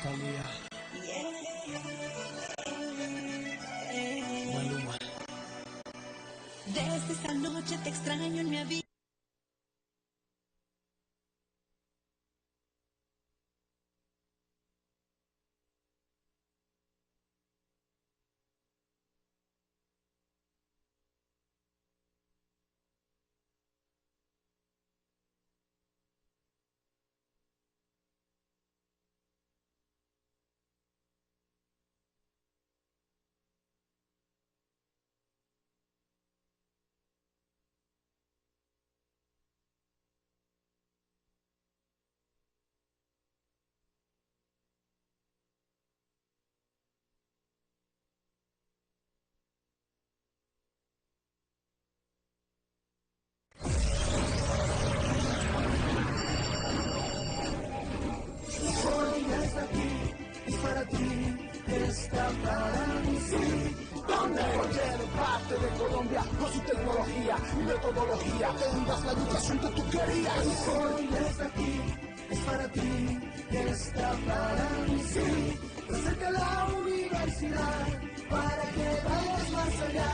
Talía, Maluma. Desde esta noche te extraño en mi vida. De Colombia con su tecnología y metodología tendrás la educación que tú querías. Hoy está aquí, es para ti, está para mí, sí. Te acerca la universidad para que vayas más allá.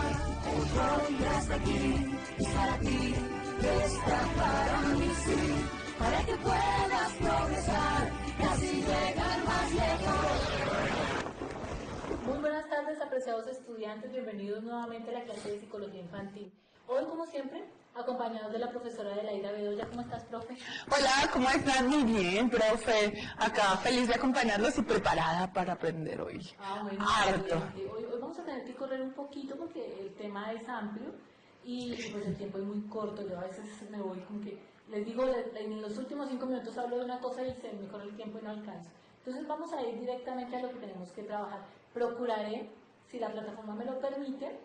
Hoy está aquí, es para ti, está para mí, sí. Para que puedas progresar y así llegar más lejos. Muy buenas tardes, apreciados estudiantes, bienvenidos nuevamente a la clase de Psicología Infantil. Hoy, como siempre, acompañados de la profesora Adelaida Bedoya. ¿Cómo estás, profe? Hola, ¿cómo estás? Muy bien, profe. Acá feliz de acompañarlos y preparada para aprender hoy. Bueno, harto. Hoy vamos a tener que correr un poquito porque el tema es amplio y pues el tiempo es muy corto. Yo a veces me voy como que, les digo, en los últimos 5 minutos hablo de una cosa y se me corre el tiempo y no alcanzo. Entonces vamos a ir directamente a lo que tenemos que trabajar. Procuraré, si la plataforma me lo permite,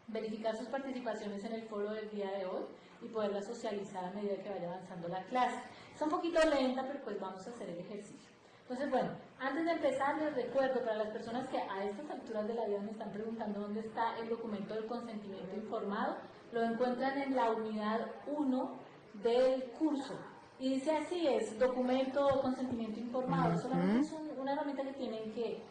verificar sus participaciones en el foro del día de hoy y poderlas socializar a medida que vaya avanzando la clase. Es un poquito lenta, pero pues vamos a hacer el ejercicio. Entonces, bueno, antes de empezar les recuerdo para las personas que a estas alturas de la vida me están preguntando dónde está el documento del consentimiento informado, lo encuentran en la unidad 1 del curso. Y dice así, es documento o consentimiento informado, solamente es una herramienta que tienen que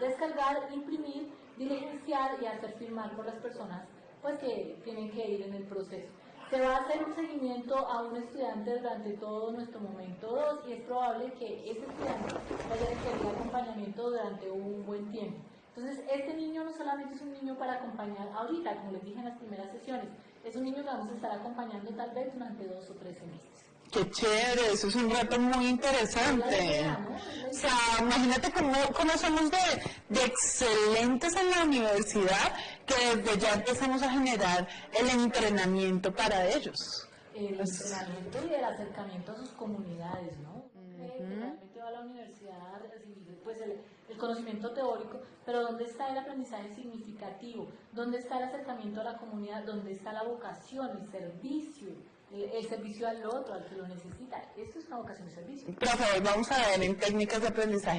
descargar, imprimir, diligenciar y hacer firmar por las personas pues que tienen que ir en el proceso. Se va a hacer un seguimiento a un estudiante durante todo nuestro momento 2 y es probable que ese estudiante vaya a requerir acompañamiento durante un buen tiempo. Entonces, este niño no solamente es un niño para acompañar ahorita, como les dije en las primeras sesiones, es un niño que vamos a estar acompañando tal vez durante 2 o 3 semestres. Qué chévere, eso es un reto muy interesante. O sea, imagínate cómo somos de excelentes en la universidad, que desde ya empezamos a generar el entrenamiento para ellos. El entrenamiento y el acercamiento a sus comunidades, ¿no? Realmente va a la universidad a recibir pues, el conocimiento teórico, pero ¿dónde está el aprendizaje significativo? ¿Dónde está el acercamiento a la comunidad? ¿Dónde está la vocación, el servicio al otro, al que lo necesita? Esto es una vocación de servicio. Profe, hoy vamos a ver en técnicas de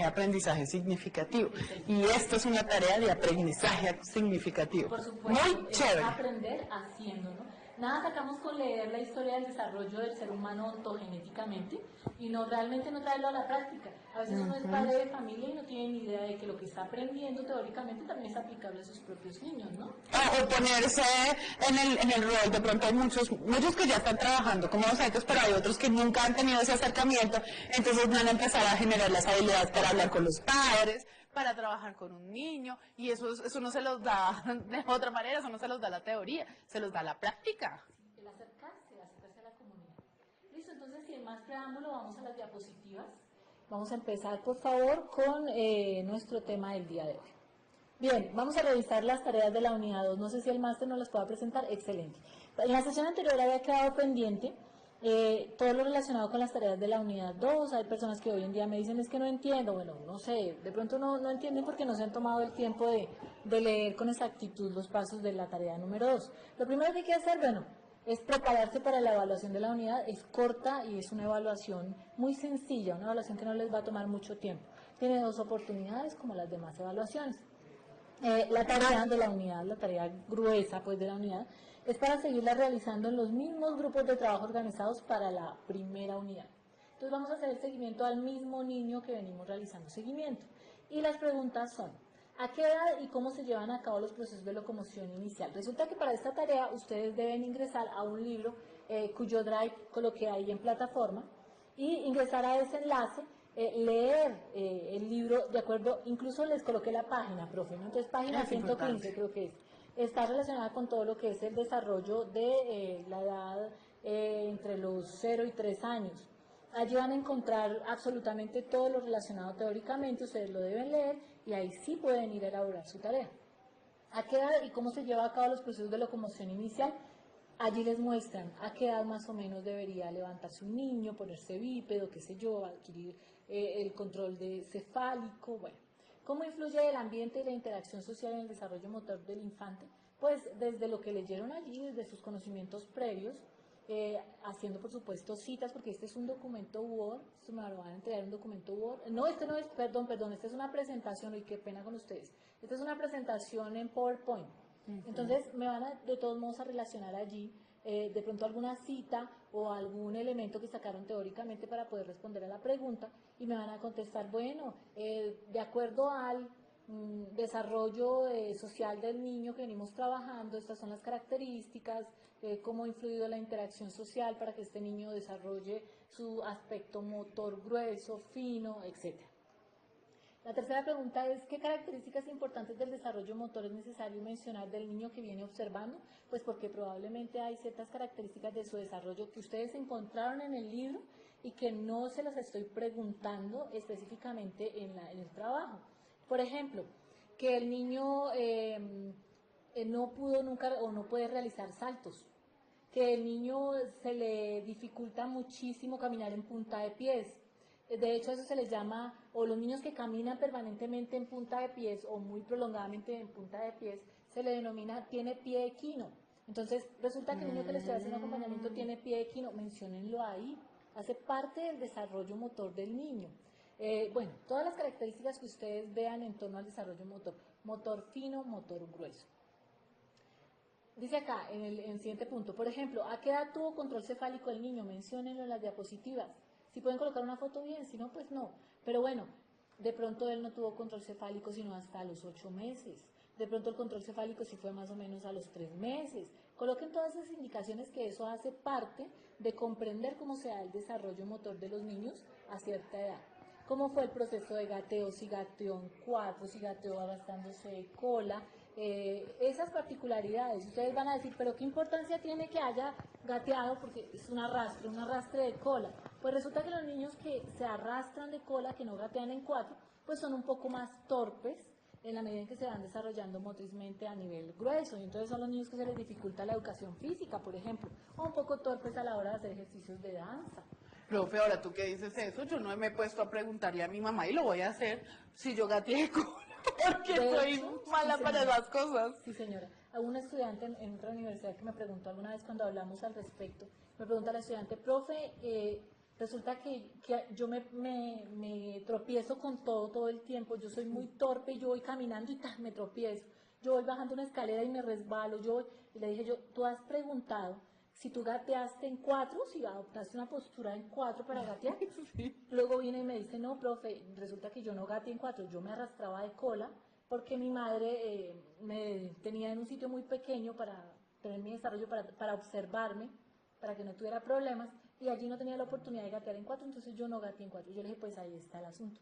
aprendizaje significativo. Y esto es una tarea de aprendizaje significativo. Por supuesto, muy chévere. Es aprender haciendo, ¿no? Nada sacamos con leer la historia del desarrollo del ser humano ontogenéticamente y realmente no traerlo a la práctica. A veces uno es padre de familia y no tiene ni idea de que lo que está aprendiendo teóricamente también es aplicable a sus propios niños, ¿no? O ponerse en el rol, de pronto hay muchos que ya están trabajando como docentes, pero hay otros que nunca han tenido ese acercamiento, entonces van a empezar a generar las habilidades para hablar con los padres, para trabajar con un niño, y eso no se los da de otra manera, eso no se los da la teoría, se los da la práctica. El acercarse a la comunidad. Listo, entonces sin más preámbulo vamos a las diapositivas. Vamos a empezar por favor con nuestro tema del día de hoy. Bien, vamos a revisar las tareas de la unidad 2, no sé si el máster nos las pueda presentar, excelente. En la sesión anterior había quedado pendiente todo lo relacionado con las tareas de la unidad 2, hay personas que hoy en día me dicen es que no entiendo, bueno, no sé, de pronto no entienden porque no se han tomado el tiempo de leer con exactitud los pasos de la tarea número 2. Lo primero que hay que hacer, bueno, es prepararse para la evaluación de la unidad, es corta y es una evaluación muy sencilla, una evaluación que no les va a tomar mucho tiempo. Tiene 2 oportunidades como las demás evaluaciones. La tarea de la unidad, la tarea gruesa pues de la unidad, es para seguirla realizando en los mismos grupos de trabajo organizados para la primera unidad. Entonces vamos a hacer el seguimiento al mismo niño que venimos realizando seguimiento. Y las preguntas son, ¿a qué edad y cómo se llevan a cabo los procesos de locomoción inicial? Resulta que para esta tarea ustedes deben ingresar a un libro cuyo drive coloqué ahí en plataforma y ingresar a ese enlace, leer el libro, de acuerdo, incluso les coloqué la página, profe, ¿no? Entonces página 115 creo que es. Está relacionada con todo lo que es el desarrollo de la edad entre los 0 y 3 años. Allí van a encontrar absolutamente todo lo relacionado teóricamente, ustedes lo deben leer y ahí sí pueden ir a elaborar su tarea. ¿A qué edad y cómo se lleva a cabo los procesos de locomoción inicial? Allí les muestran a qué edad más o menos debería levantarse un niño, ponerse bípedo, qué sé yo, adquirir el control de cefálico, bueno. ¿Cómo influye el ambiente y la interacción social en el desarrollo motor del infante? Pues desde lo que leyeron allí, desde sus conocimientos previos, haciendo por supuesto citas, porque este es un documento Word, se me lo van a entregar un documento Word, no, este no es, perdón, esta es una presentación, y qué pena con ustedes, esta es una presentación en PowerPoint, entonces me van a de todos modos a relacionar allí de pronto alguna cita o algún elemento que sacaron teóricamente para poder responder a la pregunta y me van a contestar, bueno, de acuerdo al desarrollo social del niño que venimos trabajando, estas son las características, cómo ha influido la interacción social para que este niño desarrolle su aspecto motor grueso, fino, etc. La tercera pregunta es, ¿qué características importantes del desarrollo motor es necesario mencionar del niño que viene observando? Pues porque probablemente hay ciertas características de su desarrollo que ustedes encontraron en el libro y que no se las estoy preguntando específicamente en el trabajo. Por ejemplo, que el niño no pudo nunca o no puede realizar saltos, que el niño se le dificulta muchísimo caminar en punta de pies. De hecho, eso se les llama, o los niños que caminan permanentemente en punta de pies o muy prolongadamente en punta de pies, se le denomina, tiene pie equino. Entonces, resulta que el niño que le estoy haciendo acompañamiento tiene pie equino, menciónenlo ahí, hace parte del desarrollo motor del niño. Bueno, todas las características que ustedes vean en torno al desarrollo motor, motor fino, motor grueso. Dice acá, en el siguiente punto, por ejemplo, ¿a qué edad tuvo control cefálico el niño? Menciónenlo en las diapositivas. Si pueden colocar una foto bien, si no, pues no. Pero bueno, de pronto él no tuvo control cefálico sino hasta los 8 meses. De pronto el control cefálico sí fue más o menos a los 3 meses. Coloquen todas esas indicaciones que eso hace parte de comprender cómo se da el desarrollo motor de los niños a cierta edad. ¿Cómo fue el proceso de gateo? Si gateó en 4, si gateó arrastrándose de cola, esas particularidades. Ustedes van a decir, pero ¿qué importancia tiene que haya gateado? Porque es un arrastre de cola. Pues resulta que los niños que se arrastran de cola, que no gatean en 4, pues son un poco más torpes en la medida en que se van desarrollando motrizmente a nivel grueso. Y entonces son los niños que se les dificulta la educación física, por ejemplo, o un poco torpes a la hora de hacer ejercicios de danza. Profe, ahora tú que dices eso, yo no me he puesto a preguntarle a mi mamá y lo voy a hacer si yo gateé cola, porque soy mala para las cosas. Sí, señora. A un estudiante en otra universidad que me preguntó alguna vez cuando hablamos al respecto, me pregunta al estudiante, profe, resulta que yo me tropiezo con todo el tiempo, yo soy muy torpe, yo voy caminando y me tropiezo, yo voy bajando una escalera y me resbalo, y le dije yo, ¿tú has preguntado si tú gateaste en 4, si adoptaste una postura en 4 para gatear? Sí. Luego viene y me dice, no, profe, resulta que yo no gateé en 4, yo me arrastraba de cola porque mi madre me tenía en un sitio muy pequeño para tener mi desarrollo, para observarme, para que no tuviera problemas, y allí no tenía la oportunidad de gatear en 4, entonces yo no gateé en 4. Yo le dije, pues ahí está el asunto.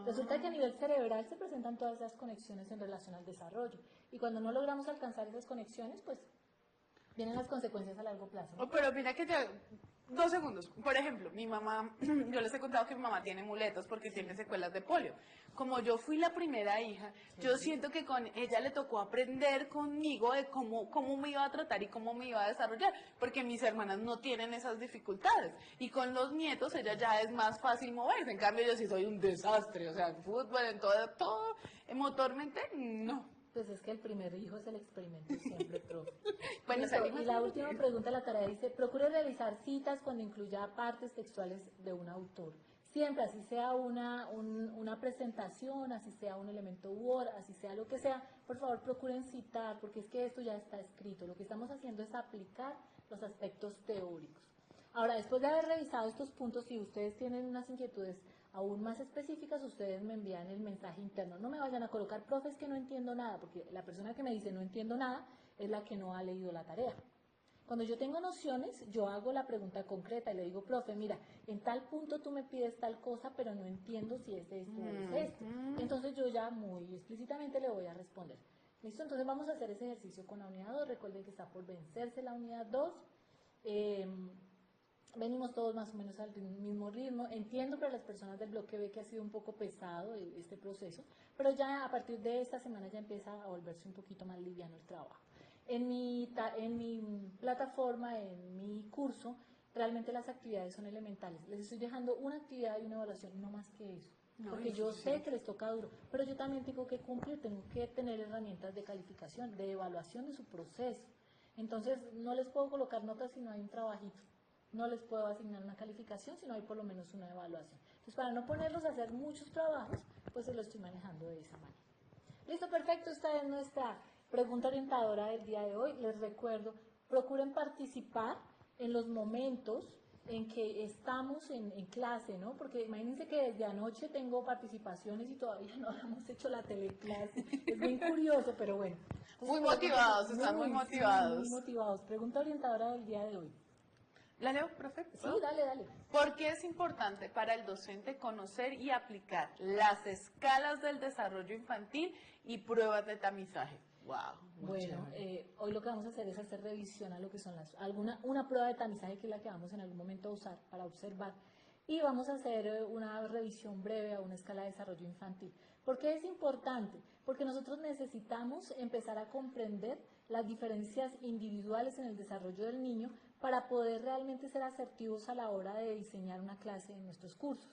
Resulta que a nivel cerebral se presentan todas esas conexiones en relación al desarrollo, y cuando no logramos alcanzar esas conexiones, pues vienen las consecuencias a largo plazo. Oh, pero mira que ya, 2 segundos. Por ejemplo, mi mamá, yo les he contado que mi mamá tiene muletas porque tiene secuelas de polio. Como yo fui la primera hija, yo siento que con ella le tocó aprender conmigo de cómo me iba a tratar y cómo me iba a desarrollar, porque mis hermanas no tienen esas dificultades. Y con los nietos ella ya es más fácil moverse. En cambio, yo sí soy un desastre, o sea, en fútbol, en todo, motormente, no. Pues es que el primer hijo es el experimento siempre, profe. Bueno, Listo, salimos y la de- última pregunta de la tarea dice, procure realizar citas cuando incluya partes textuales de un autor. Siempre, así sea una presentación, así sea un elemento Word, así sea lo que sea, por favor procuren citar, porque es que esto ya está escrito. Lo que estamos haciendo es aplicar los aspectos teóricos. Ahora, después de haber revisado estos puntos, si ustedes tienen unas inquietudes aún más específicas, ustedes me envían el mensaje interno. No me vayan a colocar, profe, es que no entiendo nada, porque la persona que me dice no entiendo nada es la que no ha leído la tarea. Cuando yo tengo nociones, yo hago la pregunta concreta y le digo, profe, mira, en tal punto tú me pides tal cosa, pero no entiendo si es esto o es esto. Entonces yo ya muy explícitamente le voy a responder. ¿Listo? Entonces vamos a hacer ese ejercicio con la unidad 2. Recuerden que está por vencerse la unidad 2. Venimos todos más o menos al mismo ritmo. Entiendo para las personas del bloque B que ha sido un poco pesado este proceso, pero ya a partir de esta semana ya empieza a volverse un poquito más liviano el trabajo. En mi plataforma, en mi curso, realmente las actividades son elementales. Les estoy dejando una actividad y una evaluación, no más que eso. Porque yo sé que les toca duro, pero yo también tengo que cumplir, tengo que tener herramientas de calificación, de evaluación de su proceso. Entonces, no les puedo colocar notas si no hay un trabajito. No les puedo asignar una calificación si no hay por lo menos una evaluación. Entonces, para no ponerlos a hacer muchos trabajos, pues se lo estoy manejando de esa manera. Listo, perfecto. Esta es nuestra pregunta orientadora del día de hoy. Les recuerdo, procuren participar en los momentos en que estamos en clase, ¿no? Porque imagínense que desde anoche tengo participaciones y todavía no hemos hecho la teleclase. Es bien curioso, pero bueno. Entonces, Muy motivados, están muy sí, motivados. muy motivados. Pregunta orientadora del día de hoy. ¿La leo, profe? Sí, dale. ¿Por qué es importante para el docente conocer y aplicar las escalas del desarrollo infantil y pruebas de tamizaje? Wow. Bueno, hoy lo que vamos a hacer es hacer revisión a lo que son una prueba de tamizaje que es la que vamos en algún momento a usar para observar. Y vamos a hacer una revisión breve a una escala de desarrollo infantil. ¿Por qué es importante? Porque nosotros necesitamos empezar a comprender las diferencias individuales en el desarrollo del niño para poder realmente ser asertivos a la hora de diseñar una clase en nuestros cursos.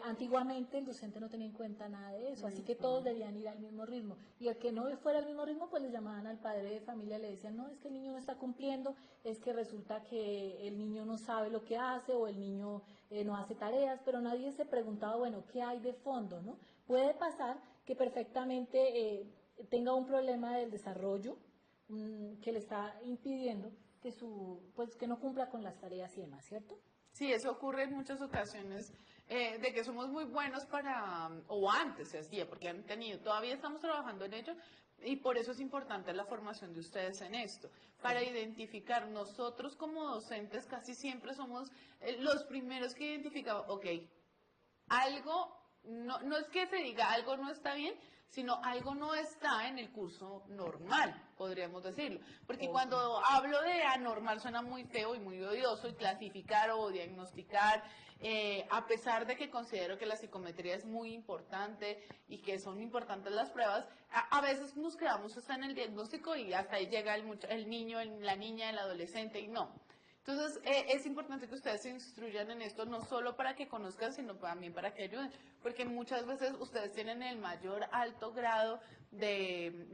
Antiguamente el docente no tenía en cuenta nada de eso, así que todos debían ir al mismo ritmo. Y el que no fuera al mismo ritmo, pues le llamaban al padre de familia y le decían, no, es que el niño no está cumpliendo, es que resulta que el niño no sabe lo que hace o el niño no hace tareas, pero nadie se preguntaba, bueno, ¿qué hay de fondo, no? Puede pasar que perfectamente tenga un problema del desarrollo que le está impidiendo que no cumpla con las tareas y demás, ¿cierto? Sí, eso ocurre en muchas ocasiones, de que somos muy buenos o antes se hacía, porque han tenido, todavía estamos trabajando en ello, y por eso es importante la formación de ustedes en esto, para identificar, nosotros como docentes casi siempre somos los primeros que identificamos, ok, algo, no es que se diga algo no está bien, sino algo no está en el curso normal, podríamos decirlo. Porque cuando hablo de anormal suena muy feo y muy odioso, y clasificar o diagnosticar, a pesar de que considero que la psicometría es muy importante y que son importantes las pruebas, a veces nos quedamos hasta en el diagnóstico y hasta ahí llega el niño, la niña, el adolescente, y no. Entonces, es importante que ustedes se instruyan en esto, no solo para que conozcan, sino también para que ayuden, porque muchas veces ustedes tienen el mayor alto grado de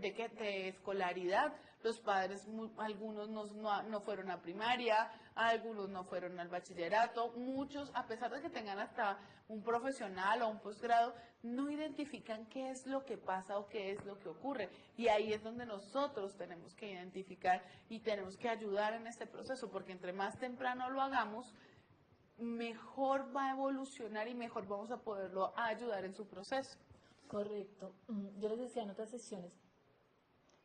escolaridad. Los padres, algunos no fueron a primaria, algunos no fueron al bachillerato, muchos, a pesar de que tengan hasta un profesional o un posgrado, no identifican qué es lo que pasa o qué es lo que ocurre. Y ahí es donde nosotros tenemos que identificar y tenemos que ayudar en este proceso, porque entre más temprano lo hagamos, mejor va a evolucionar y mejor vamos a poderlo ayudar en su proceso. Correcto. Yo les decía en otras sesiones,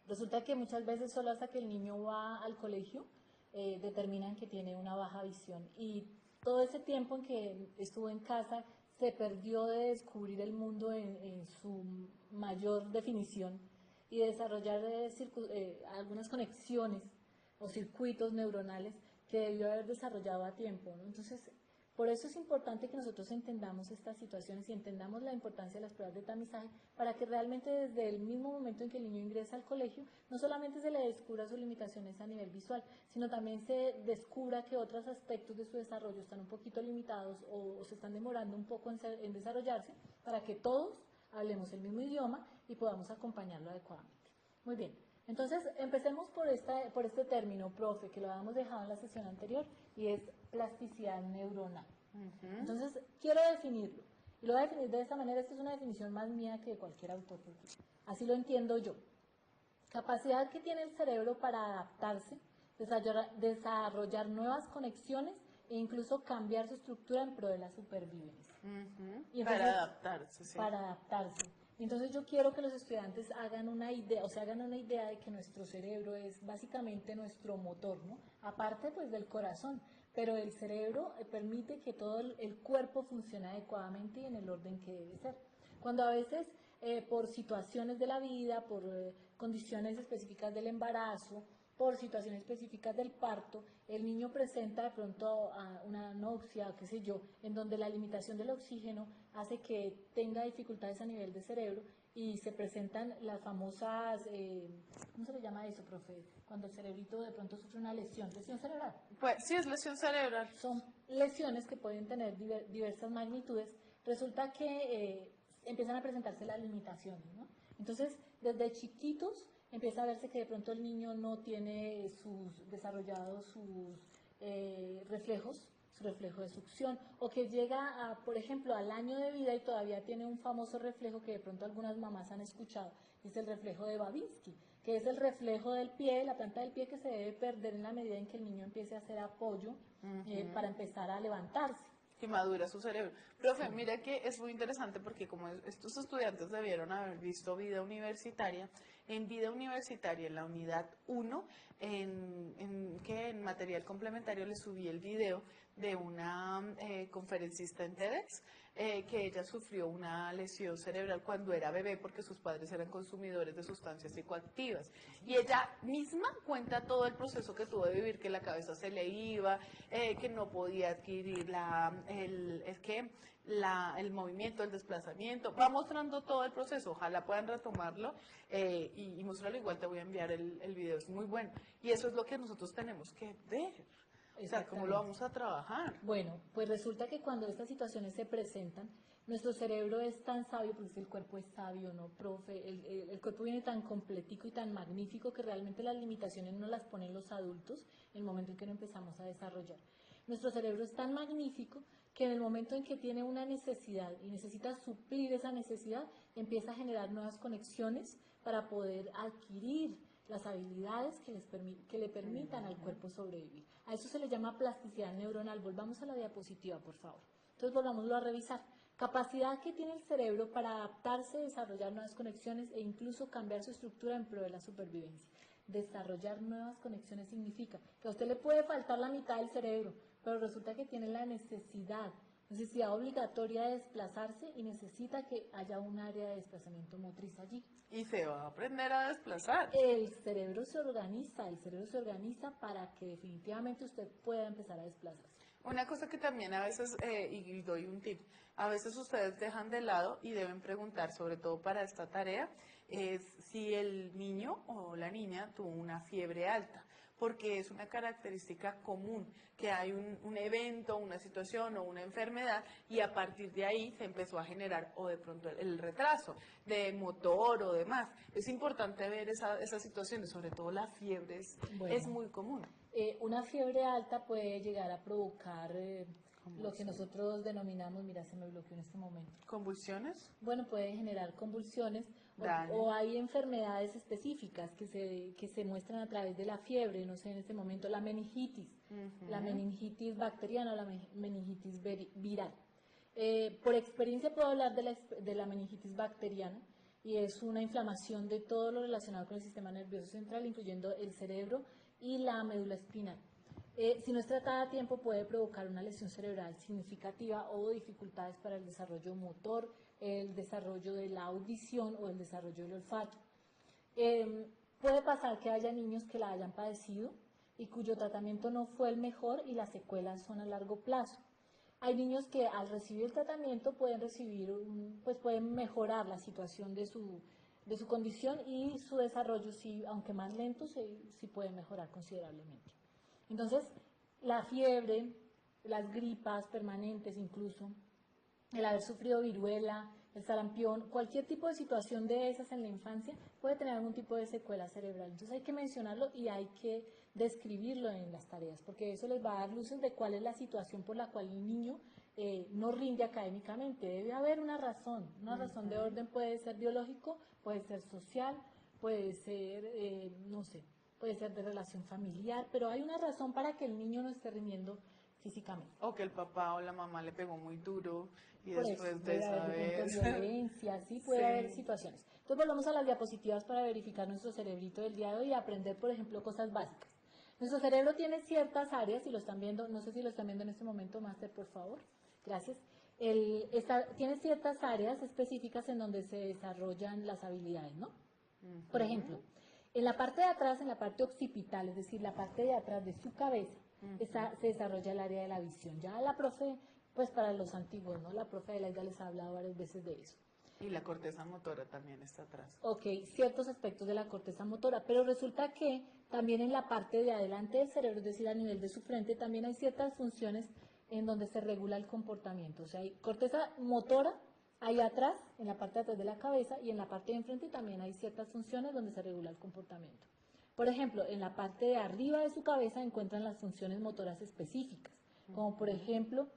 resulta que muchas veces solo hasta que el niño va al colegio determinan que tiene una baja visión y todo ese tiempo en que estuvo en casa se perdió de descubrir el mundo en su mayor definición y de desarrollar algunas conexiones o circuitos neuronales que debió haber desarrollado a tiempo, ¿no? Entonces, por eso es importante que nosotros entendamos estas situaciones y entendamos la importancia de las pruebas de tamizaje para que realmente desde el mismo momento en que el niño ingresa al colegio, no solamente se le descubra sus limitaciones a nivel visual, sino también se descubra que otros aspectos de su desarrollo están un poquito limitados o se están demorando un poco en desarrollarse para que todos hablemos el mismo idioma y podamos acompañarlo adecuadamente. Muy bien. Entonces, empecemos por este término, profe, que lo habíamos dejado en la sesión anterior, y es plasticidad neuronal. Entonces, quiero definirlo. Y lo voy a definir de esta manera. Esta es una definición más mía que de cualquier autor, porque así lo entiendo yo. Capacidad que tiene el cerebro para adaptarse, desarrollar nuevas conexiones e incluso cambiar su estructura en pro de la supervivencia. Y entonces, Para adaptarse, sí. para adaptarse. Entonces yo quiero que los estudiantes hagan una idea, o sea, hagan una idea de que nuestro cerebro es básicamente nuestro motor, ¿no? Aparte pues del corazón, pero el cerebro permite que todo el cuerpo funcione adecuadamente y en el orden que debe ser. Cuando a veces por situaciones de la vida, por condiciones específicas del embarazo, por situaciones específicas del parto, el niño presenta de pronto una anoxia, qué sé yo, en donde la limitación del oxígeno hace que tenga dificultades a nivel de cerebro y se presentan las famosas, ¿cómo se le llama eso, profe? Cuando el cerebrito de pronto sufre una lesión cerebral. Pues sí, es lesión cerebral. Son lesiones que pueden tener diversas magnitudes. Resulta que empiezan a presentarse las limitaciones, ¿no? Entonces, desde chiquitos empieza a verse que de pronto el niño no tiene desarrollados sus reflejos, su reflejo de succión, o que llega, por ejemplo, al año de vida y todavía tiene un famoso reflejo que de pronto algunas mamás han escuchado, y es el reflejo de Babinski, que es el reflejo del pie, la planta del pie que se debe perder en la medida en que el niño empiece a hacer apoyo para empezar a levantarse. Que madura su cerebro. Profe, mira que es muy interesante porque como estos estudiantes debieron haber visto vida universitaria, en vida universitaria, en la unidad 1, en material complementario les subí el video de una conferencista en TEDx, que ella sufrió una lesión cerebral cuando era bebé porque sus padres eran consumidores de sustancias psicoactivas. Y ella misma cuenta todo el proceso que tuvo de vivir, que la cabeza se le iba, que no podía adquirir el movimiento, el desplazamiento. Va mostrando todo el proceso, ojalá puedan retomarlo y mostrarlo. Igual te voy a enviar el video, es muy bueno. Y eso es lo que nosotros tenemos que ver. O sea, ¿cómo lo vamos a trabajar? Bueno, pues resulta que cuando estas situaciones se presentan, nuestro cerebro es tan sabio, porque el cuerpo es sabio, ¿no, profe? El cuerpo viene tan completico y tan magnífico que realmente las limitaciones no las ponen los adultos en el momento en que lo empezamos a desarrollar. Nuestro cerebro es tan magnífico que en el momento en que tiene una necesidad y necesita suplir esa necesidad, empieza a generar nuevas conexiones para poder adquirir las habilidades que le permitan al cuerpo sobrevivir. A eso se le llama plasticidad neuronal. Volvamos a la diapositiva, por favor. Entonces, volvámoslo a revisar. Capacidad que tiene el cerebro para adaptarse, desarrollar nuevas conexiones e incluso cambiar su estructura en pro de la supervivencia. Desarrollar nuevas conexiones significa que a usted le puede faltar la mitad del cerebro, pero resulta que tiene la necesidad obligatoria de desplazarse y necesita que haya un área de desplazamiento motriz allí. Y se va a aprender a desplazar. El cerebro se organiza para que definitivamente usted pueda empezar a desplazarse. Una cosa que también a veces, y doy un tip, a veces ustedes dejan de lado y deben preguntar, sobre todo para esta tarea, es si el niño o la niña tuvo una fiebre alta, porque es una característica común, que hay un evento, una situación o una enfermedad y a partir de ahí se empezó a generar o de pronto el retraso de motor o demás. Es importante ver esas situaciones, sobre todo la fiebre es muy común. Una fiebre alta puede llegar a provocar lo que nosotros denominamos, mira, se me bloqueó en este momento. ¿Convulsiones? Bueno, puede generar convulsiones o hay enfermedades específicas que se muestran a través de la fiebre, no sé, en este momento la meningitis, la meningitis bacteriana o la meningitis viral. Por experiencia puedo hablar de la meningitis bacteriana y es una inflamación de todo lo relacionado con el sistema nervioso central, incluyendo el cerebro y la médula espinal. Si no es tratada a tiempo puede provocar una lesión cerebral significativa o dificultades para el desarrollo motor, el desarrollo de la audición o el desarrollo del olfato. Puede pasar que haya niños que la hayan padecido y cuyo tratamiento no fue el mejor y las secuelas son a largo plazo. Hay niños que al recibir el tratamiento pueden mejorar la situación de su condición y su desarrollo, sí, aunque más lento, sí puede mejorar considerablemente. Entonces, la fiebre, las gripas permanentes incluso, el haber sufrido viruela, el sarampión, cualquier tipo de situación de esas en la infancia puede tener algún tipo de secuela cerebral. Entonces hay que mencionarlo y hay que describirlo en las tareas, porque eso les va a dar luces de cuál es la situación por la cual el niño no rinde académicamente. Debe haber una razón de orden, puede ser biológico, puede ser social, puede ser, no sé, puede ser de relación familiar, pero hay una razón para que el niño no esté rindiendo físicamente. O que el papá o la mamá le pegó muy duro y Por eso, después de puede esa haber de vez... pronto violencia, sí puede Sí. haber situaciones. Entonces volvamos a las diapositivas para verificar nuestro cerebrito del día de hoy y aprender, por ejemplo, cosas básicas. Nuestro cerebro tiene ciertas áreas, y lo están viendo, no sé si lo están viendo en este momento, Máster, por favor. Gracias. Tiene ciertas áreas específicas en donde se desarrollan las habilidades, ¿no? Por ejemplo, en la parte de atrás, en la parte occipital, es decir, la parte de atrás de su cabeza, se desarrolla el área de la visión. Ya la profe, pues para los antiguos, ¿no? La profe de la les ha hablado varias veces de eso. Y la corteza motora también está atrás. Ok, ciertos aspectos de la corteza motora, pero resulta que también en la parte de adelante del cerebro, es decir, a nivel de su frente, también hay ciertas funciones en donde se regula el comportamiento. O sea, hay corteza motora ahí atrás, en la parte de atrás de la cabeza, y en la parte de enfrente también hay ciertas funciones donde se regula el comportamiento. Por ejemplo, en la parte de arriba de su cabeza encuentran las funciones motoras específicas, como por ejemplo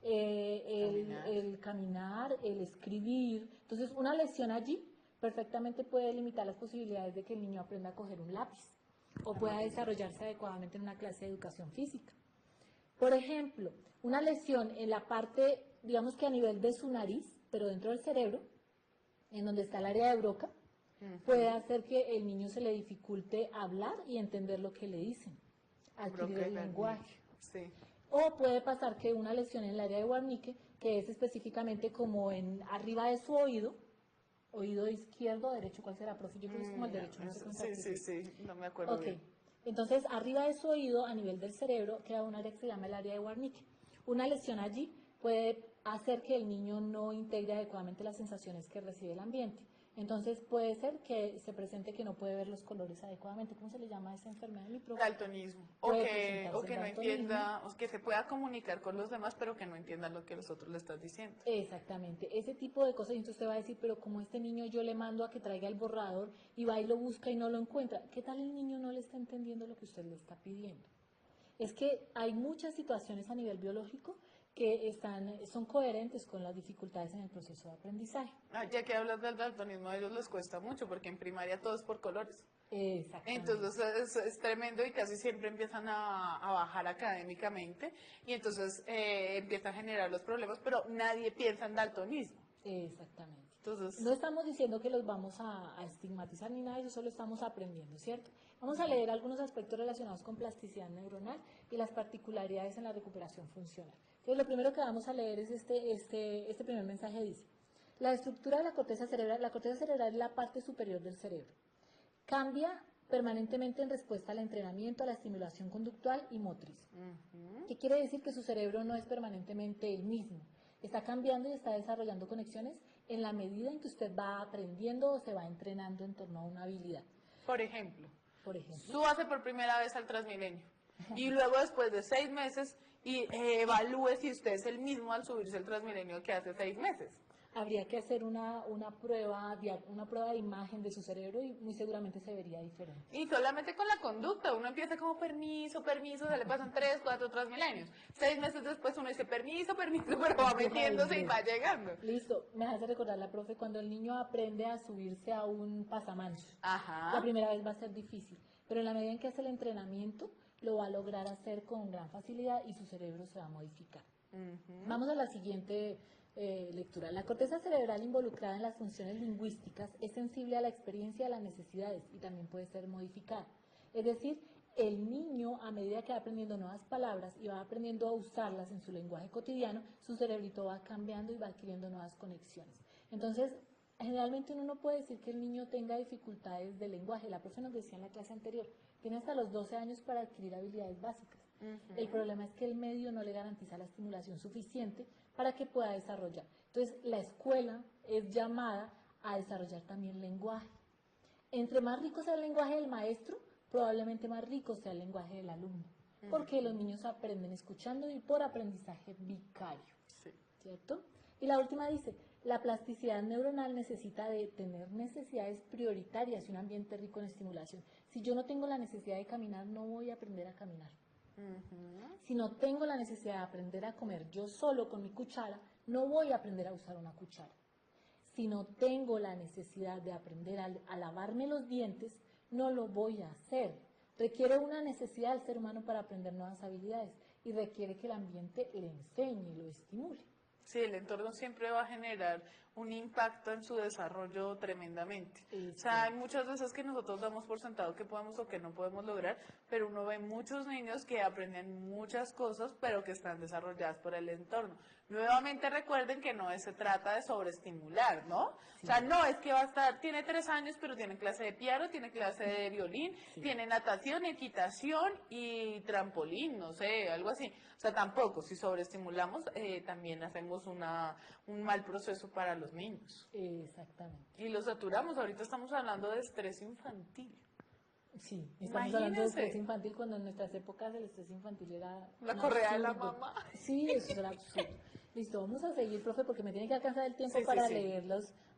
el caminar, el escribir. Entonces, una lesión allí perfectamente puede limitar las posibilidades de que el niño aprenda a coger un lápiz o pueda desarrollarse adecuadamente en una clase de educación física. Por ejemplo, una lesión en la parte, digamos que a nivel de su nariz, pero dentro del cerebro, en donde está el área de Broca, puede hacer que el niño se le dificulte hablar y entender lo que le dicen, adquirir el lenguaje. Sí. O puede pasar que una lesión en el área de Wernicke, que es específicamente como en arriba de su oído izquierdo o derecho, ¿cuál será, profe? Yo creo que es como el derecho, no sé cómo se Sí, no me acuerdo bien. Entonces, arriba de su oído, a nivel del cerebro, queda un área que se llama el área de Wernicke. Una lesión allí puede hacer que el niño no integre adecuadamente las sensaciones que recibe el ambiente. Entonces, puede ser que se presente que no puede ver los colores adecuadamente. ¿Cómo se le llama a esa enfermedad, mi profe? Daltonismo. O que no entienda, o que se pueda comunicar con los demás, pero que no entienda lo que los otros le están diciendo. Exactamente, ese tipo de cosas. Y entonces usted va a decir, pero como este niño yo le mando a que traiga el borrador y va y lo busca y no lo encuentra, ¿qué tal el niño no le está entendiendo lo que usted le está pidiendo? Es que hay muchas situaciones a nivel biológico que son coherentes con las dificultades en el proceso de aprendizaje. Ya que hablas del daltonismo, a ellos les cuesta mucho, porque en primaria todo es por colores. Exactamente. Entonces es tremendo y casi siempre empiezan a bajar académicamente y entonces empiezan a generar los problemas, pero nadie piensa en daltonismo. Exactamente. Entonces, no estamos diciendo que los vamos a estigmatizar ni nada, eso solo estamos aprendiendo, ¿cierto? Vamos a leer algunos aspectos relacionados con plasticidad neuronal y las particularidades en la recuperación funcional. Entonces, lo primero que vamos a leer es este primer mensaje dice, la estructura de la corteza cerebral es la parte superior del cerebro. Cambia permanentemente en respuesta al entrenamiento, a la estimulación conductual y motriz. ¿Qué quiere decir? Que su cerebro no es permanentemente el mismo. Está cambiando y está desarrollando conexiones en la medida en que usted va aprendiendo o se va entrenando en torno a una habilidad. por ejemplo, Por ejemplo, súbase por primera vez al Transmilenio y luego después de 6 meses evalúe si usted es el mismo al subirse al Transmilenio que hace 6 meses. habría que hacer una prueba de imagen de su cerebro y muy seguramente se vería diferente. Y solamente con la conducta, uno empieza como permiso, se le pasan 3, 4 Transmilenios. 6 meses después uno dice permiso, pero va metiéndose y va llegando. Listo, me hace recordar la profe cuando el niño aprende a subirse a un pasamanos. Ajá. La primera vez va a ser difícil, pero en la medida en que hace el entrenamiento, lo va a lograr hacer con gran facilidad y su cerebro se va a modificar. Vamos a la siguiente lectura. La corteza cerebral involucrada en las funciones lingüísticas es sensible a la experiencia y a las necesidades y también puede ser modificada. Es decir, el niño, a medida que va aprendiendo nuevas palabras y va aprendiendo a usarlas en su lenguaje cotidiano, su cerebrito va cambiando y va adquiriendo nuevas conexiones. Entonces, generalmente uno no puede decir que el niño tenga dificultades de lenguaje. La profe nos decía en la clase anterior, tiene hasta los 12 años para adquirir habilidades básicas. El problema es que el medio no le garantiza la estimulación suficiente para que pueda desarrollar. Entonces, la escuela es llamada a desarrollar también lenguaje. Entre más rico sea el lenguaje del maestro, probablemente más rico sea el lenguaje del alumno, porque los niños aprenden escuchando y por aprendizaje vicario, ¿cierto? Y la última dice, la plasticidad neuronal necesita de tener necesidades prioritarias y un ambiente rico en estimulación. Si yo no tengo la necesidad de caminar, no voy a aprender a caminar. Si no tengo la necesidad de aprender a comer yo solo con mi cuchara, no voy a aprender a usar una cuchara. Si no tengo la necesidad de aprender a lavarme los dientes, no lo voy a hacer. Requiere una necesidad del ser humano para aprender nuevas habilidades. y requiere que el ambiente le enseñe, lo estimule. Sí, el entorno siempre va a generar un impacto en su desarrollo tremendamente. O sea, hay muchas veces que nosotros damos por sentado que podemos o que no podemos lograr, pero uno ve muchos niños que aprenden muchas cosas, pero que están desarrolladas por el entorno. Nuevamente recuerden que no se trata de sobreestimular, ¿no? O sea, no es que va a estar, tiene 3 años, pero tiene clase de piano, tiene clase de violín, tiene natación, equitación y trampolín, no sé, algo así. O sea, tampoco, si sobreestimulamos, también hacemos un mal proceso para los niños. Exactamente. Y los saturamos, ahorita estamos hablando de estrés infantil. Sí, estamos hablando de Imagínense. estrés infantil cuando en nuestras épocas el estrés infantil era La un correa de la absurdo. mamá. Sí, eso era absurdo. Listo, vamos a seguir, profe, porque me tiene que alcanzar el tiempo Sí, sí, para sí. leer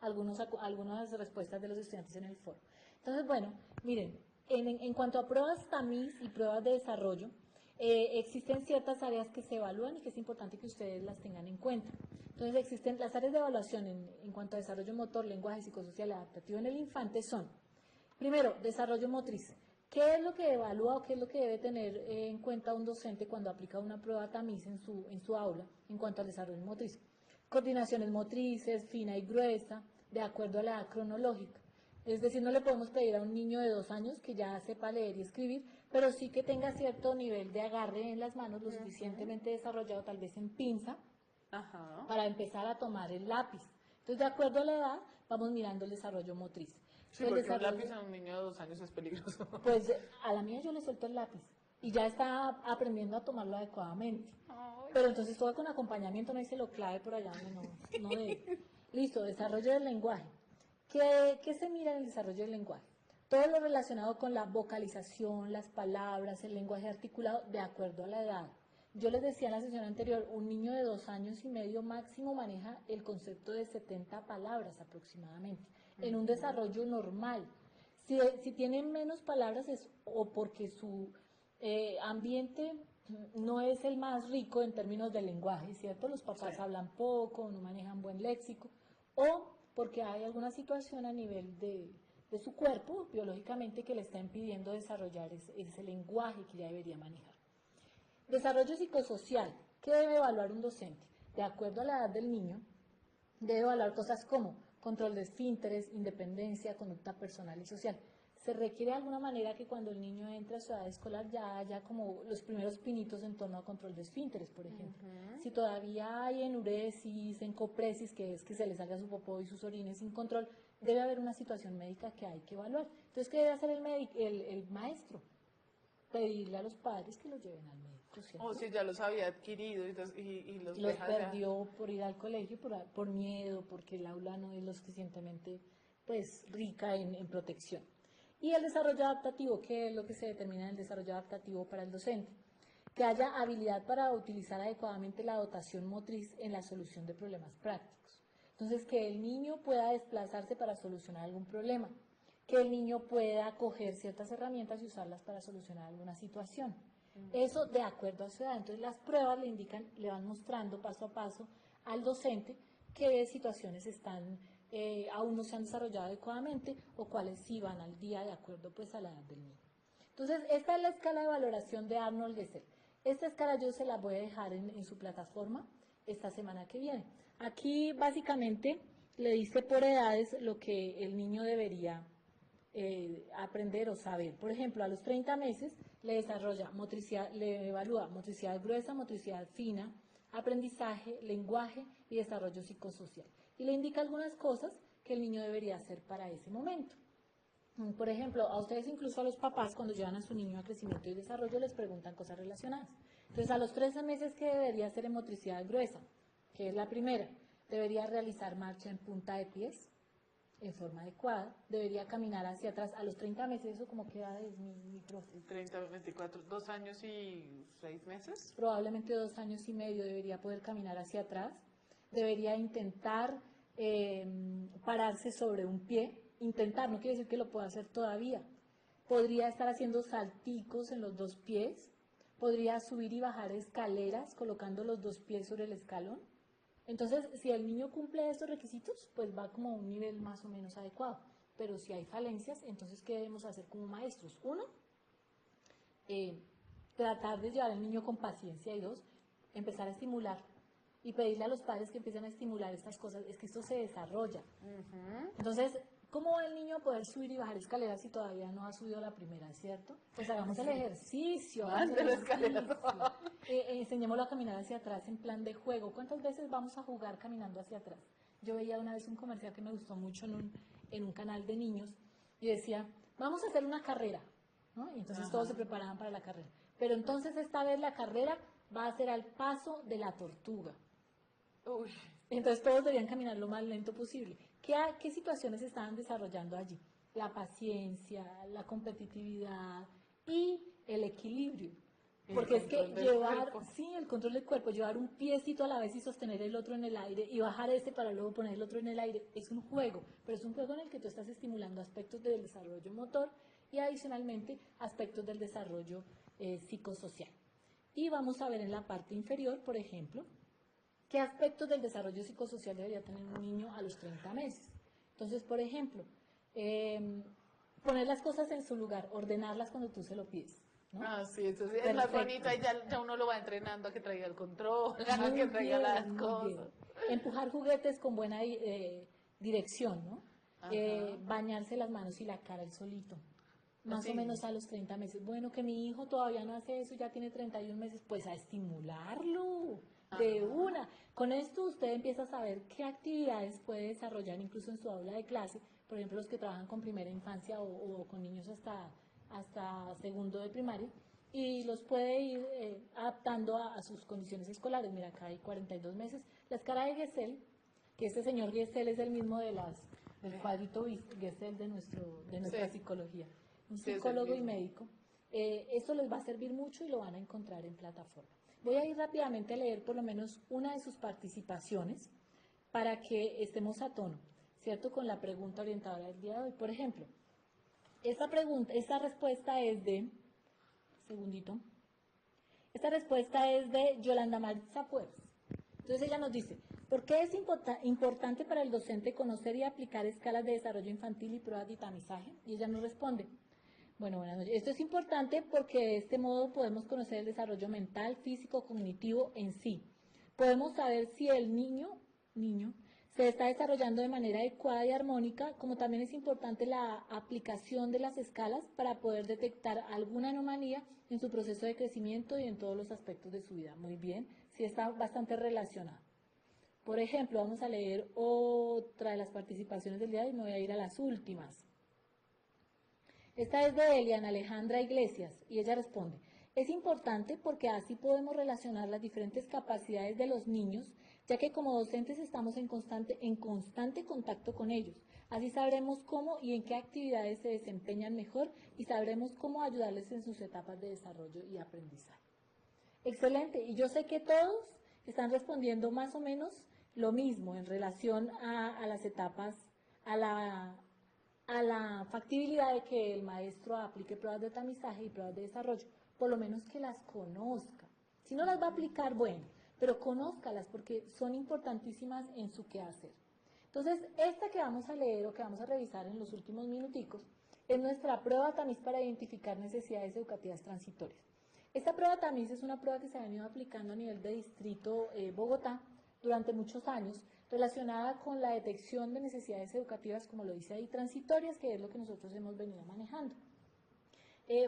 algunas respuestas de los estudiantes en el foro. Entonces, bueno, miren, en cuanto a pruebas TAMIS y pruebas de desarrollo, existen ciertas áreas que se evalúan y que es importante que ustedes las tengan en cuenta. Entonces, existen las áreas de evaluación en cuanto a desarrollo motor, lenguaje, psicosocial y adaptativo en el infante son: primero, desarrollo motriz. ¿Qué es lo que evalúa o qué es lo que debe tener en cuenta un docente cuando aplica una prueba TAMIS en su aula en cuanto al desarrollo motriz? Coordinaciones motrices, fina y gruesa, de acuerdo a la edad cronológica. Es decir, no le podemos pedir a un niño de 2 años que ya sepa leer y escribir, pero sí que tenga cierto nivel de agarre en las manos, lo suficientemente desarrollado, tal vez en pinza, Ajá. para empezar a tomar el lápiz. Entonces, de acuerdo a la edad, vamos mirando el desarrollo motriz. Sí, El porque un desarrollo- lápiz a un niño de 2 años es peligroso. Pues a la mía yo le suelto el lápiz y ya está aprendiendo a tomarlo adecuadamente. Ay. Pero entonces todo con acompañamiento, no se lo clave por allá donde no debe. Listo, desarrollo del lenguaje. ¿Qué se mira en el desarrollo del lenguaje? Todo lo relacionado con la vocalización, las palabras, el lenguaje articulado, de acuerdo a la edad. Yo les decía en la sesión anterior, un niño de 2 años y medio máximo maneja el concepto de 70 palabras aproximadamente, en un desarrollo normal. Si tienen menos palabras es o porque su ambiente no es el más rico en términos de lenguaje, ¿cierto? Los papás Sí. hablan poco, no manejan buen léxico, o porque hay alguna situación a nivel de su cuerpo, biológicamente, que le está impidiendo desarrollar ese lenguaje que ya debería manejar. Desarrollo psicosocial. ¿Qué debe evaluar un docente? De acuerdo a la edad del niño, debe evaluar cosas como control de esfínteres, independencia, conducta personal y social. Se requiere de alguna manera que cuando el niño entra a su edad escolar ya haya como los primeros pinitos en torno a control de esfínteres, por ejemplo. Si todavía hay enuresis, encopresis, que es que se le salga su popó y sus orines sin control, debe haber una situación médica que hay que evaluar. Entonces, ¿qué debe hacer el maestro? Pedirle a los padres que los lleven al médico, ¿cierto? O si ya los había adquirido y los Los deja ya. perdió por ir al colegio, por miedo, porque el aula no es lo suficientemente pues, rica en protección. Y el desarrollo adaptativo, ¿qué es lo que se determina en el desarrollo adaptativo para el docente? Que haya habilidad para utilizar adecuadamente la dotación motriz en la solución de problemas prácticos. Entonces, que el niño pueda desplazarse para solucionar algún problema, que el niño pueda coger ciertas herramientas y usarlas para solucionar alguna situación. Eso de acuerdo a su edad. Entonces las pruebas le indican, le van mostrando paso a paso al docente qué situaciones aún no se han desarrollado adecuadamente o cuáles sí van al día de acuerdo pues a la edad del niño. Entonces esta es la escala de valoración de Arnold Gesell. Esta escala yo se la voy a dejar en su plataforma esta semana que viene. Aquí básicamente le dice por edades lo que el niño debería aprender o saber. Por ejemplo, a los 30 meses le desarrolla motricidad, le evalúa motricidad gruesa, motricidad fina, aprendizaje, lenguaje y desarrollo psicosocial. Y le indica algunas cosas que el niño debería hacer para ese momento. Por ejemplo, a ustedes incluso a los papás cuando llevan a su niño a crecimiento y desarrollo les preguntan cosas relacionadas. Entonces, a los 13 meses, ¿qué debería hacer en motricidad gruesa? Que es la primera. Debería realizar marcha en punta de pies, en forma adecuada, debería caminar hacia atrás. A los 30 meses, ¿eso como qué edad es mi profe? 30, 24, 2 años y 6 meses. Probablemente 2 años y medio debería poder caminar hacia atrás. Debería intentar pararse sobre un pie. Intentar, no quiere decir que lo pueda hacer todavía. Podría estar haciendo salticos en los 2 pies. Podría subir y bajar escaleras colocando los 2 pies sobre el escalón. Entonces, si el niño cumple estos requisitos, pues va como a un nivel más o menos adecuado. Pero si hay falencias, entonces, ¿qué debemos hacer como maestros? Uno, tratar de llevar al niño con paciencia y dos, empezar a estimular y pedirle a los padres que empiecen a estimular estas cosas, es que esto se desarrolla. Entonces, ¿cómo va el niño a poder subir y bajar escaleras si todavía no ha subido la primera, cierto? Pues hagamos el ejercicio, hagamos el ejercicio. Enseñémoslo a caminar hacia atrás en plan de juego. ¿Cuántas veces vamos a jugar caminando hacia atrás? Yo veía una vez un comercial que me gustó mucho en un canal de niños y decía, vamos a hacer una carrera, ¿no? Y entonces todos se preparaban para la carrera. Pero entonces esta vez la carrera va a ser al paso de la tortuga. Uy. Entonces todos deberían caminar lo más lento posible. ¿Qué situaciones se estaban desarrollando allí? La paciencia, la competitividad y el equilibrio. Porque es que llevar, sí, el control del cuerpo, llevar un piecito a la vez y sostener el otro en el aire y bajar ese para luego poner el otro en el aire, es un juego, pero es un juego en el que tú estás estimulando aspectos del desarrollo motor y adicionalmente aspectos del desarrollo psicosocial. Y vamos a ver en la parte inferior, por ejemplo, qué aspectos del desarrollo psicosocial debería tener un niño a los 30 meses. Entonces, por ejemplo, poner las cosas en su lugar, ordenarlas cuando tú se lo pides, ¿no? Ah, sí, eso sí, es más bonito, ahí ya uno lo va entrenando a que traiga el control, a que traiga las cosas. Empujar juguetes con buena dirección, ¿no? Bañarse las manos y la cara él solito. Más o menos a los 30 meses. Bueno, que mi hijo todavía no hace eso, ya tiene 31 meses, pues a estimularlo de una. Con esto usted empieza a saber qué actividades puede desarrollar incluso en su aula de clase, por ejemplo, los que trabajan con primera infancia o con niños hasta segundo de primaria, y los puede ir adaptando a sus condiciones escolares. Mira, acá hay 42 meses. La escala de Gesell, que este señor Gesell es el mismo del cuadrito Gesell de nuestra psicología. Un psicólogo y médico. Eso les va a servir mucho y lo van a encontrar en plataforma. Voy a ir rápidamente a leer por lo menos una de sus participaciones para que estemos a tono, ¿cierto? Con la pregunta orientadora del día de hoy. Por ejemplo, esta respuesta es de, segundito, esta respuesta es de Yolanda Maritza Fuertes. Entonces ella nos dice, ¿por qué es importante para el docente conocer y aplicar escalas de desarrollo infantil y pruebas de tamizaje? Y ella nos responde, bueno, buenas noches. Esto es importante porque de este modo podemos conocer el desarrollo mental, físico, cognitivo en sí. Podemos saber si el niño se está desarrollando de manera adecuada y armónica, como también es importante la aplicación de las escalas para poder detectar alguna anomalía en su proceso de crecimiento y en todos los aspectos de su vida. Muy bien, sí está bastante relacionado. Por ejemplo, vamos a leer otra de las participaciones del día de hoy, me voy a ir a las últimas. Esta es de Eliana Alejandra Iglesias y ella responde, es importante porque así podemos relacionar las diferentes capacidades de los niños, ya que como docentes estamos en constante contacto con ellos. Así sabremos cómo y en qué actividades se desempeñan mejor y sabremos cómo ayudarles en sus etapas de desarrollo y aprendizaje. Excelente, y yo sé que todos están respondiendo más o menos lo mismo en relación a las etapas, a la factibilidad de que el maestro aplique pruebas de tamizaje y pruebas de desarrollo, por lo menos que las conozca. Si no las va a aplicar, bueno, pero conózcalas porque son importantísimas en su quehacer. Entonces, esta que vamos a leer o que vamos a revisar en los últimos minuticos es nuestra prueba tamiz para identificar necesidades educativas transitorias. Esta prueba tamiz es una prueba que se ha venido aplicando a nivel de distrito Bogotá durante muchos años, relacionada con la detección de necesidades educativas, como lo dice ahí, transitorias, que es lo que nosotros hemos venido manejando.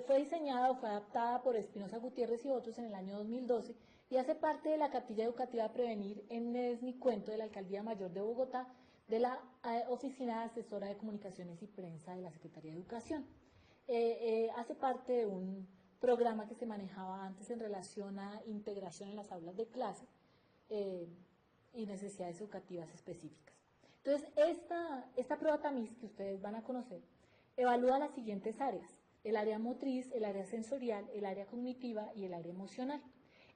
Fue diseñada o fue adaptada por Espinosa Gutiérrez y otros en el año 2012 y hace parte de la cartilla educativa a prevenir en Nesni Cuento de la Alcaldía Mayor de Bogotá, de la Oficina Asesora de Comunicaciones y Prensa de la Secretaría de Educación. Hace parte de un programa que se manejaba antes en relación a integración en las aulas de clase, y necesidades educativas específicas. Entonces, esta prueba tamiz que ustedes van a conocer evalúa las siguientes áreas: el área motriz, el área sensorial, el área cognitiva y el área emocional.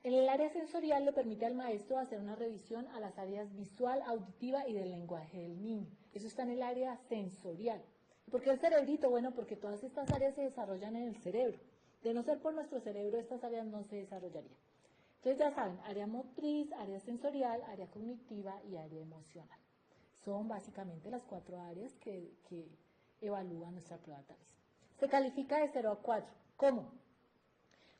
En el área sensorial le permite al maestro hacer una revisión a las áreas visual, auditiva y del lenguaje del niño. Eso está en el área sensorial. ¿Por qué el cerebrito? Bueno, porque todas estas áreas se desarrollan en el cerebro. De no ser por nuestro cerebro, estas áreas no se desarrollarían. Entonces ya saben, área motriz, área sensorial, área cognitiva y área emocional. Son básicamente las 4 áreas que evalúa nuestra prueba tamiz. Se califica de 0 a 4. ¿Cómo?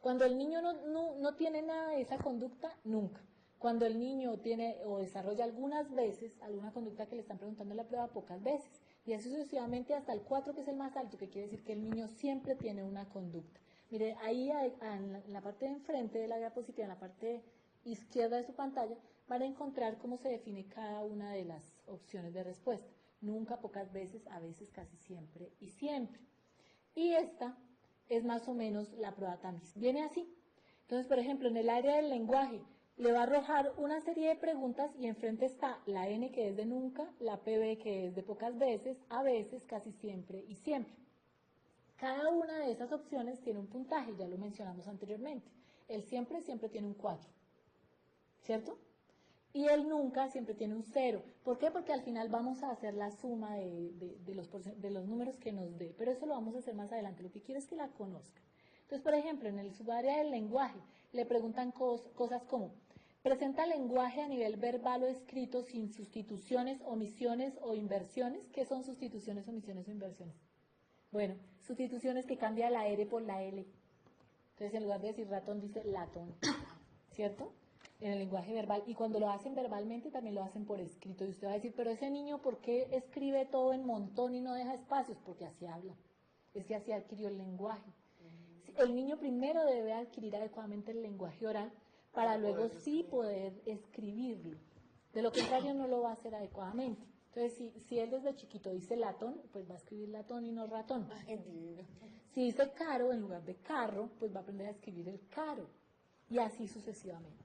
Cuando el niño no tiene nada de esa conducta, nunca. Cuando el niño tiene o desarrolla algunas veces alguna conducta que le están preguntando en la prueba, pocas veces. Y así sucesivamente hasta el 4, que es el más alto, que quiere decir que el niño siempre tiene una conducta. Mire, ahí en la parte de enfrente de la diapositiva, en la parte izquierda de su pantalla, van a encontrar cómo se define cada una de las opciones de respuesta. Nunca, pocas veces, a veces, casi siempre y siempre. Y esta es más o menos la prueba Tamis. Viene así. Entonces, por ejemplo, en el área del lenguaje, le va a arrojar una serie de preguntas y enfrente está la N, que es de nunca, la PB, que es de pocas veces, a veces, casi siempre y siempre. Cada una de esas opciones tiene un puntaje, ya lo mencionamos anteriormente. El siempre tiene un 4, ¿cierto? Y el nunca siempre tiene un 0. ¿Por qué? Porque al final vamos a hacer la suma de los números que nos dé, pero eso lo vamos a hacer más adelante. Lo que quiero es que la conozcan. Entonces, por ejemplo, en el subárea del lenguaje le preguntan cosas como: presenta lenguaje a nivel verbal o escrito sin sustituciones, omisiones o inversiones. ¿Qué son sustituciones, omisiones o inversiones? Bueno, sustituciones que cambia la R por la L. Entonces, en lugar de decir ratón, dice latón, ¿cierto? En el lenguaje verbal. Y cuando lo hacen verbalmente, también lo hacen por escrito. Y usted va a decir, pero ese niño, ¿por qué escribe todo en montón y no deja espacios? Porque así habla. Es que así adquirió el lenguaje. El niño primero debe adquirir adecuadamente el lenguaje oral para luego sí poder escribirlo. De lo contrario, no lo va a hacer adecuadamente. Entonces, si él desde chiquito dice latón, pues va a escribir latón y no ratón. Si dice caro, en lugar de carro, pues va a aprender a escribir el caro. Y así sucesivamente.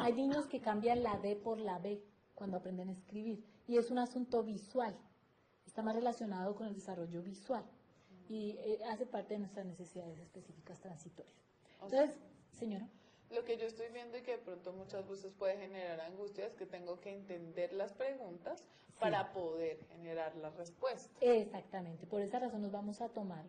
Hay niños que cambian la D por la B cuando aprenden a escribir. Y es un asunto visual. Está más relacionado con el desarrollo visual. Y hace parte de nuestras necesidades específicas transitorias. Entonces, señora. Lo que yo estoy viendo y que de pronto muchas veces puede generar angustia es que tengo que entender las preguntas para poder generar la respuesta. Exactamente, por esa razón nos vamos a tomar,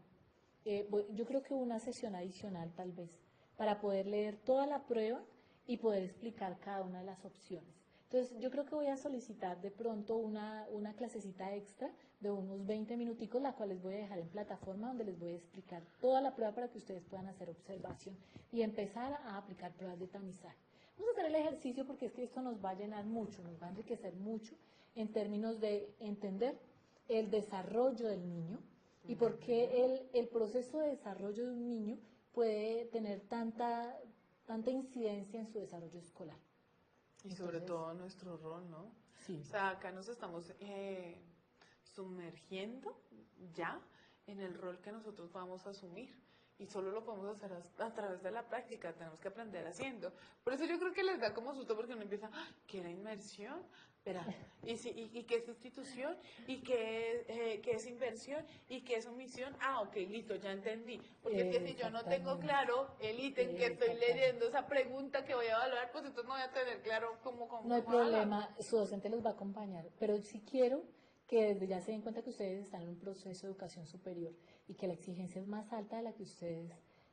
yo creo que una sesión adicional tal vez, para poder leer toda la prueba y poder explicar cada una de las opciones. Entonces, yo creo que voy a solicitar de pronto una clasecita extra de unos 20 minuticos, la cual les voy a dejar en plataforma, donde les voy a explicar toda la prueba para que ustedes puedan hacer observación y empezar a aplicar pruebas de tamizaje. Vamos a hacer el ejercicio porque es que esto nos va a llenar mucho, nos va a enriquecer mucho en términos de entender el desarrollo del niño y por qué el proceso de desarrollo de un niño puede tener tanta incidencia en su desarrollo escolar. Y sobre todo nuestro rol, ¿no? Sí. O sea, acá nos estamos sumergiendo ya en el rol que nosotros vamos a asumir. Y solo lo podemos hacer a través de la práctica, tenemos que aprender haciendo. Por eso yo creo que les da como susto porque uno empieza, ¿qué era inmersión? Espera, ¿y qué es sustitución? ¿Y qué es inversión? ¿Y qué es omisión? Ah, ok, listo, ya entendí. Porque es que si yo no tengo claro el ítem que estoy leyendo, esa pregunta que voy a evaluar, pues entonces no voy a tener claro cómo No hay problema, su docente los va a acompañar, pero sí quiero que desde ya se den cuenta que ustedes están en un proceso de educación superior y que la exigencia es más alta de la que ustedes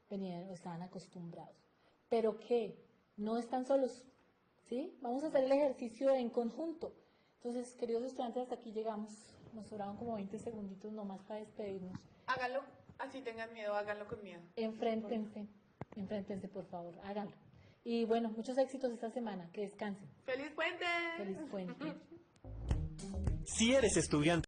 venían o estaban acostumbrados, pero que no están solos, ¿sí? Vamos a hacer el ejercicio en conjunto. Entonces, queridos estudiantes, hasta aquí llegamos, nos sobraron como 20 segunditos nomás para despedirnos. Háganlo, así tengan miedo, háganlo con miedo. Enfréntense, por favor, háganlo. Y bueno, muchos éxitos esta semana, que descansen. ¡Feliz puente! Feliz puente. Si eres estudiante